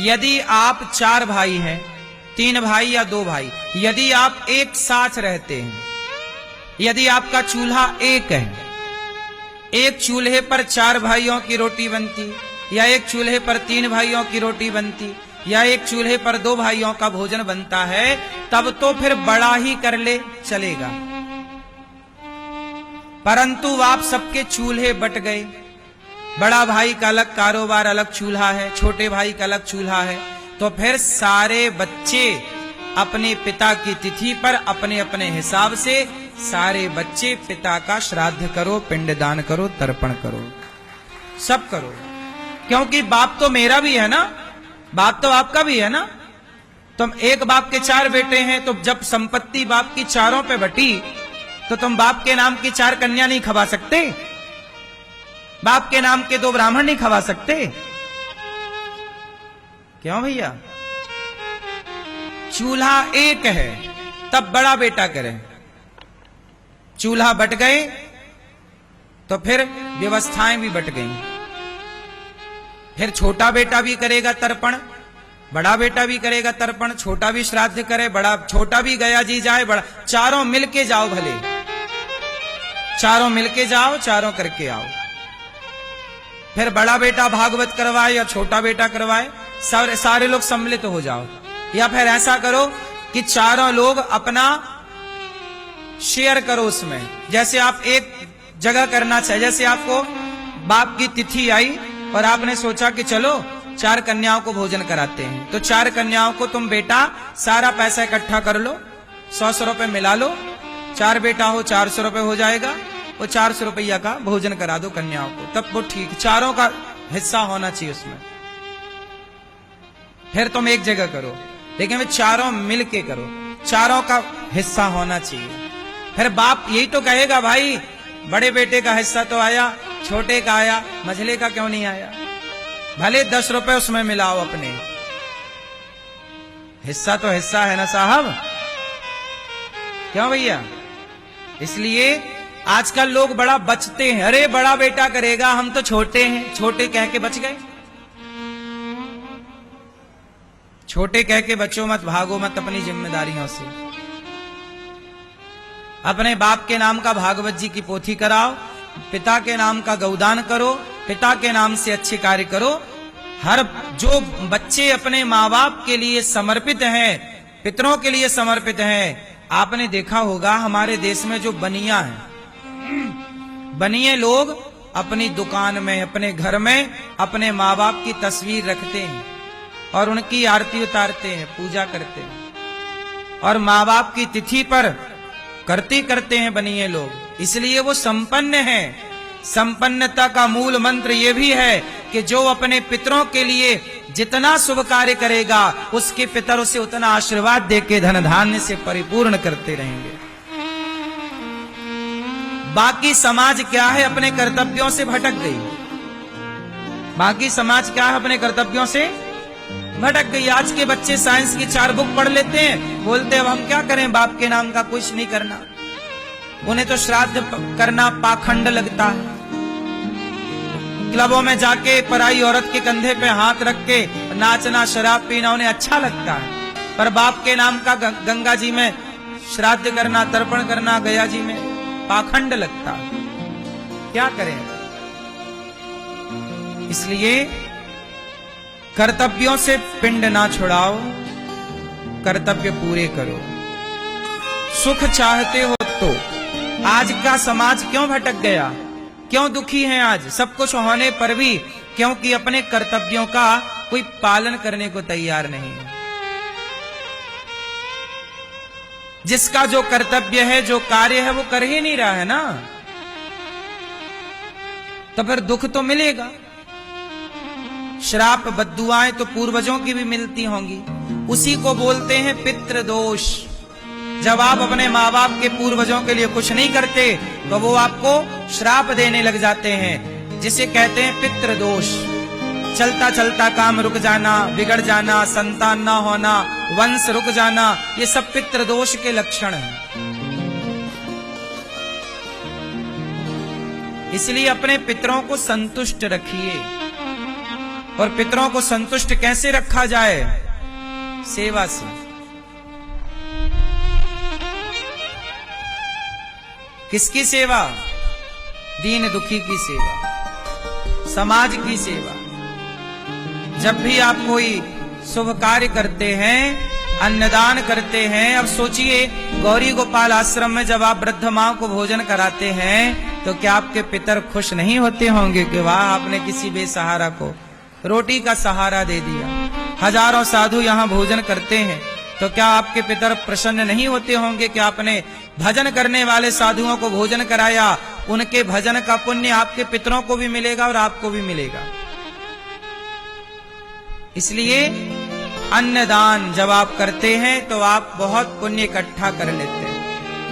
यदि आप 4 भाई हैं, 3 भाई या 2 भाई, यदि आप एक साथ रहते हैं, यदि आपका चूल्हा एक है, एक चूल्हे पर 4 भाइयों की रोटी बनती, या एक चूल्हे पर 3 भाइयों की रोटी बनती, या एक चूल्हे पर 2 भाइयों का भोजन बनता है, तब तो फिर बड़ा ही कर ले चलेगा। परंतु आप सबके चूल्हे बट गए, बड़ा भाई का अलग कारोबार, अलग चूल्हा है, छोटे भाई का अलग चूल्हा है, तो फिर सारे बच्चे अपने पिता की तिथि पर अपने अपने हिसाब से सारे बच्चे पिता का श्राद्ध करो, पिंडदान करो, तर्पण करो, सब करो। क्योंकि बाप तो मेरा भी है ना, बाप तो आपका भी है ना। तुम एक बाप के 4 बेटे हैं, तो जब संपत्ति बाप की चारों पे बटी, तो तुम बाप के नाम की 4 कन्या नहीं खवा सकते, बाप के नाम के 2 ब्राह्मण नहीं खवा सकते? क्यों भैया? चूल्हा एक है, तब बड़ा बेटा करे। चूल्हा बट गए तो फिर व्यवस्थाएं भी बट गई, फिर छोटा बेटा भी करेगा तर्पण, बड़ा बेटा भी करेगा तर्पण, छोटा भी श्राद्ध करे, बड़ा छोटा भी गया जी जाए, बड़ा, चारों मिलके जाओ, भले चारों मिलके जाओ, चारों करके आओ। फिर बड़ा बेटा भागवत करवाए या छोटा बेटा करवाए, सारे लोग सम्मिलित हो जाओ। या फिर ऐसा करो कि चारों लोग अपना शेयर करो उसमें। जैसे आप एक जगह करना चाहिए, जैसे आपको बाप की तिथि आई और आपने सोचा कि चलो 4 कन्याओं को भोजन कराते हैं, तो 4 कन्याओं को तुम बेटा सारा पैसा इकट्ठा कर लो, 100 रुपए मिला लो, 4 बेटा हो 400 रुपए हो जाएगा, वो 400 रुपया का भोजन करा दो कन्याओं को, तब वो ठीक, चारों का हिस्सा होना चाहिए उसमें। फिर तुम एक जगह करो, लेकिन वे चारों मिल के करो, चारों का हिस्सा होना चाहिए। फिर बाप यही तो कहेगा, भाई बड़े बेटे का हिस्सा तो आया, छोटे का आया, मझले का क्यों नहीं आया? भले 10 रुपए उसमें मिलाओ, अपने हिस्सा तो हिस्सा है ना साहब, क्यों भैया? इसलिए आजकल लोग बड़ा बचते हैं, अरे बड़ा बेटा करेगा, हम तो छोटे हैं, छोटे कह के बच गए। छोटे कह के बचो मत, भागो मत अपनी जिम्मेदारियों से। अपने बाप के नाम का भागवत जी की पोथी कराओ, पिता के नाम का गौदान करो, पिता के नाम से अच्छे कार्य करो। हर जो बच्चे अपने माँ बाप के लिए समर्पित हैं, पितरों के लिए समर्पित हैं, आपने देखा होगा हमारे देश में जो बनिया है, बनिए लोग अपनी दुकान में, अपने घर में अपने माँ बाप की तस्वीर रखते हैं और उनकी आरती उतारते हैं, पूजा करते हैं, और माँ बाप की तिथि पर करते हैं बनिए लोग। इसलिए वो संपन्न है। संपन्नता का मूल मंत्र ये भी है कि जो अपने पितरों के लिए जितना शुभ कार्य करेगा, उसके पितर उसे उतना आशीर्वाद देके धन धान्य से परिपूर्ण करते रहेंगे। बाकी समाज क्या है, अपने कर्तव्यों से भटक गई। बाकी समाज क्या है, अपने कर्तव्यों से भटक गई। आज के बच्चे साइंस की 4 बुक पढ़ लेते हैं, बोलते अब हम क्या करें, बाप के नाम का कुछ नहीं करना। उन्हें तो श्राद्ध करना पाखंड लगता है। क्लबों में जाके पराई औरत के कंधे पे हाथ रख के नाचना, शराब पीना उन्हें अच्छा लगता है, पर बाप के नाम का गंगा जी में श्राद्ध करना, तर्पण करना गया जी में पाखंड लगता है। क्या करें? इसलिए कर्तव्यों से पिंड ना छुड़ाओ, कर्तव्य पूरे करो। सुख चाहते हो तो। आज का समाज क्यों भटक गया, क्यों दुखी है आज, सब कुछ होने पर भी? क्योंकि अपने कर्तव्यों का कोई पालन करने को तैयार नहीं है। जिसका जो कर्तव्य है, जो कार्य है, वो कर ही नहीं रहा है ना, तो फिर दुख तो मिलेगा। श्राप बद्दुआएं तो पूर्वजों की भी मिलती होंगी, उसी को बोलते हैं पितृदोष। जब आप अपने माँ बाप के पूर्वजों के लिए कुछ नहीं करते, तो वो आपको श्राप देने लग जाते हैं, जिसे कहते हैं पितृदोष। चलता चलता काम रुक जाना, बिगड़ जाना, संतान ना होना, वंश रुक जाना, ये सब पितृदोष के लक्षण हैं। इसलिए अपने पितरों को संतुष्ट रखिए, और पितरों को संतुष्ट कैसे रखा जाए? सेवा से। किसकी सेवा? दीन दुखी की सेवा, समाज की सेवा। जब भी आप कोई शुभ कार्य करते हैं, अन्नदान करते हैं, अब सोचिए गौरी गोपाल आश्रम में जब आप वृद्ध मां को भोजन कराते हैं तो क्या आपके पितर खुश नहीं होते होंगे कि वाह आपने किसी बेसहारा को रोटी का सहारा दे दिया। हजारों साधु यहाँ भोजन करते हैं तो क्या आपके पितर प्रसन्न नहीं होते होंगे कि आपने भजन करने वाले साधुओं को भोजन कराया? उनके भजन का पुण्य आपके पितरों को भी मिलेगा और आपको भी मिलेगा। इसलिए अन्नदान जब आप करते हैं तो आप बहुत पुण्य इकट्ठा कर लेते हैं।